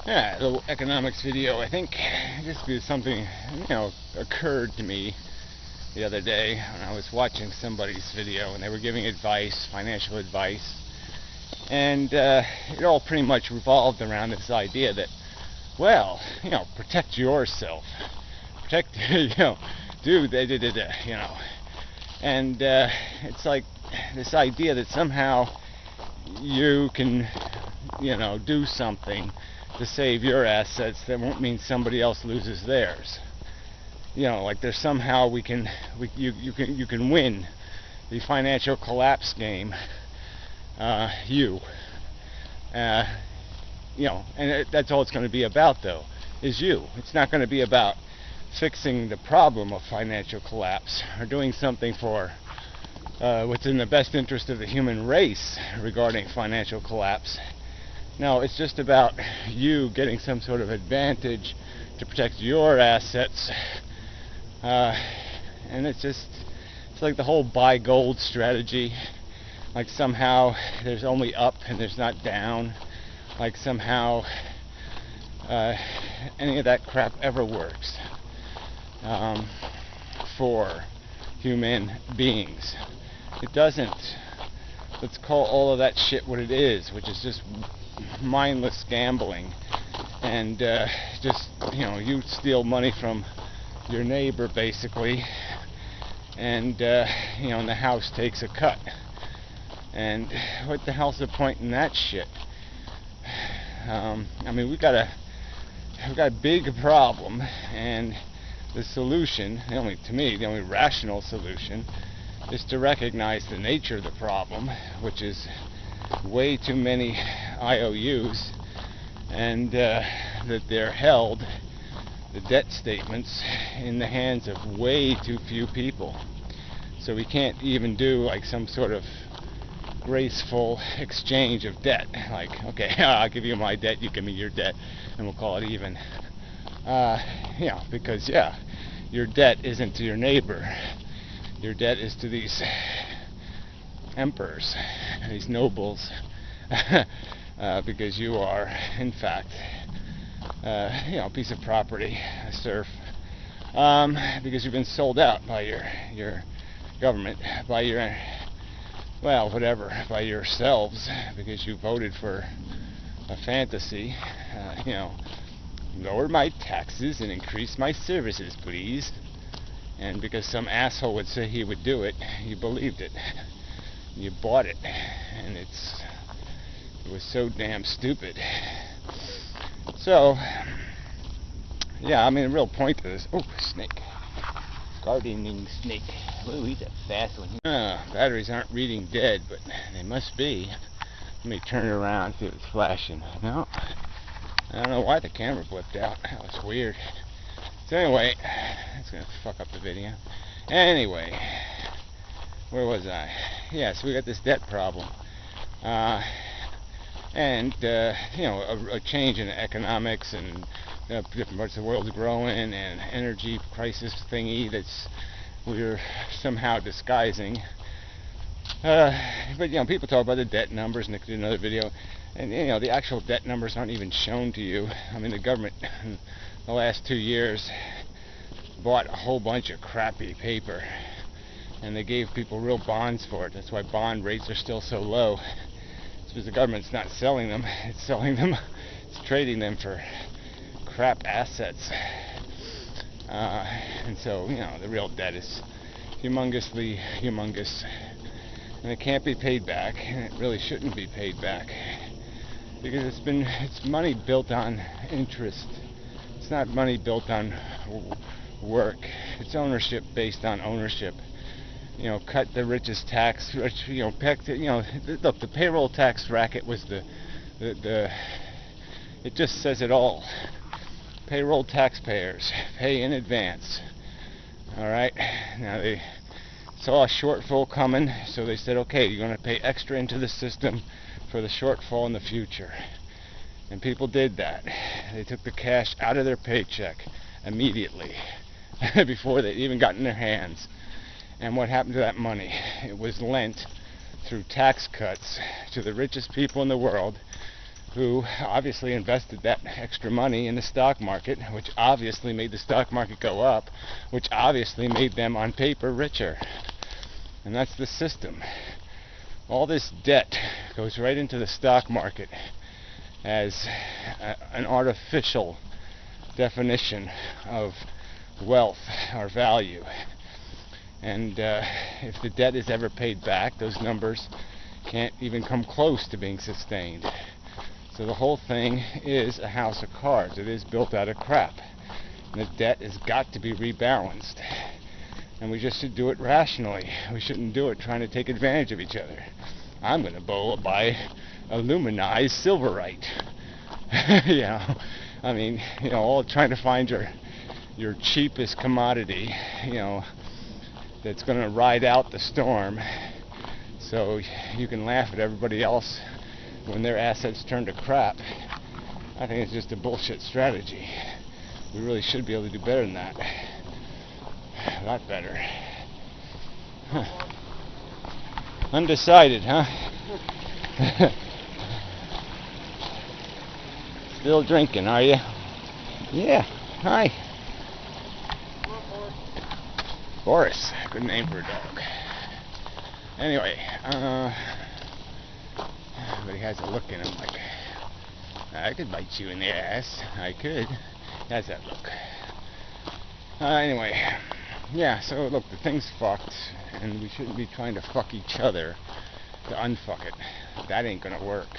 Yeah, a little economics video. I think just because something, occurred to me the other day when I was watching somebody's video and they were giving advice, financial advice, and it all pretty much revolved around this idea that, well, protect yourself, protect, do and it's like this idea that somehow you can, do something to save your assets that won't mean somebody else loses theirs. Like there's somehow you can win the financial collapse game. And that's all it's going to be about, though, is you. It's not going to be about fixing the problem of financial collapse or doing something for what's in the best interest of the human race regarding financial collapse. No, it's just about you getting some sort of advantage to protect your assets. And it's like the whole buy gold strategy. Like somehow there's only up and there's not down. Like somehow any of that crap ever works for human beings. It doesn't. Let's call all of that shit what it is, which is just mindless gambling. And you steal money from your neighbor basically, and and the house takes a cut. And what the hell's the point in that shit? We've got a big problem, and the solution, the only rational solution, is to recognize the nature of the problem, which is way too many IOUs, and that they're held, the debt statements, in the hands of way too few people. So we can't even do like some sort of graceful exchange of debt. Like, okay, I'll give you my debt, you give me your debt, and we'll call it even. Because your debt isn't to your neighbor. Your debt is to these emperors, these nobles, because you are, in fact, a piece of property, a serf, because you've been sold out by your government, by by yourselves, because you voted for a fantasy, lower my taxes and increase my services, please. And because some asshole would say he would do it, you believed it. You bought it, and it was so damn stupid. So, the real point to this. Oh, snake. Gardening snake. Whoa, he's a fast one. Batteries aren't reading dead, but they must be. Let me turn it around, see if it's flashing. No. I don't know why the camera blipped out. That was weird. So anyway, that's going to fuck up the video. Anyway, where was I? So we got this debt problem. A change in economics, and different parts of the world's growing, and energy crisis thingy we're somehow disguising. But people talk about the debt numbers, and they could do another video, and the actual debt numbers aren't even shown to you. The government in the last 2 years bought a whole bunch of crappy paper, and they gave people real bonds for it. That's why bond rates are still so low. It's because the government's not selling them. It's selling them. It's trading them for crap assets. And so, the real debt is humongously humongous. And it can't be paid back, and it really shouldn't be paid back. Because it's money built on interest. It's not money built on work. It's ownership based on ownership. Cut the richest tax. Look, the payroll tax racket was it just says it all. Payroll taxpayers pay in advance. All right. Now they saw a shortfall coming, so they said, okay, you're going to pay extra into the system for the shortfall in the future. And people did that. They took the cash out of their paycheck immediately before they even got in their hands. And what happened to that money? It was lent through tax cuts to the richest people in the world, who obviously invested that extra money in the stock market, which obviously made the stock market go up, which obviously made them on paper richer. And that's the system. All this debt goes right into the stock market as an artificial definition of wealth or value. And if the debt is ever paid back, those numbers can't even come close to being sustained. So the whole thing is a house of cards. It is built out of crap. And the debt has got to be rebalanced. And we just should do it rationally. We shouldn't do it trying to take advantage of each other. I'm going to buy aluminized silverite. All trying to find your cheapest commodity, that's going to ride out the storm, so you can laugh at everybody else when their assets turn to crap. I think it's just a bullshit strategy. We really should be able to do better than that. A lot better. Huh. Undecided, huh? Still drinking, are you? Yeah. Hi. Boris. Good name for a dog. Anyway, everybody has a look in him like, I could bite you in the ass. I could. That's that look. Anyway, yeah, so look, the thing's fucked, and we shouldn't be trying to fuck each other to unfuck it. That ain't gonna work.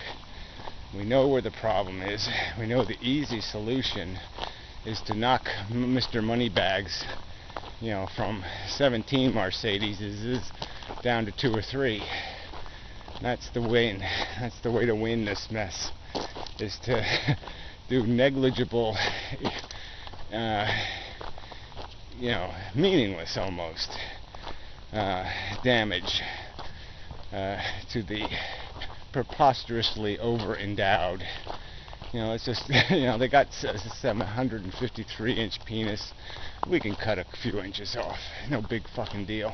We know where the problem is. We know the easy solution is to knock Mr. Moneybags, from 17 Mercedes down to 2 or 3. That's the way. That's the way to win this mess. Is to do negligible, meaningless almost damage to the preposterously over-endowed. It's just, they got a 753-inch penis. We can cut a few inches off. No big fucking deal.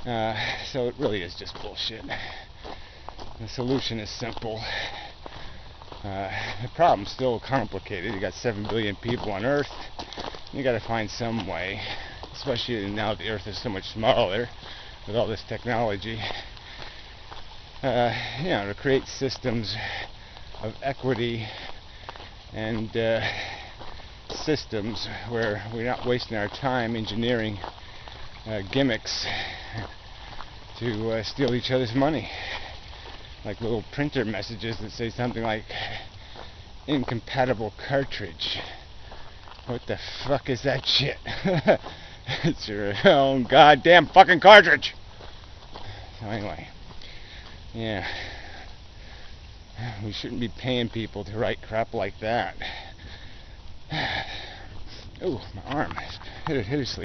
So it really is just bullshit. The solution is simple. The problem's still complicated. You got 7 billion people on Earth. You got to find some way, especially now the Earth is so much smaller with all this technology, to create systems of equity and systems where we're not wasting our time engineering gimmicks to steal each other's money, like little printer messages that say something like incompatible cartridge. What the fuck is that shit? It's your own goddamn fucking cartridge. So anyway, yeah, we shouldn't be paying people to write crap like that. Ooh, my arm hit it sleep.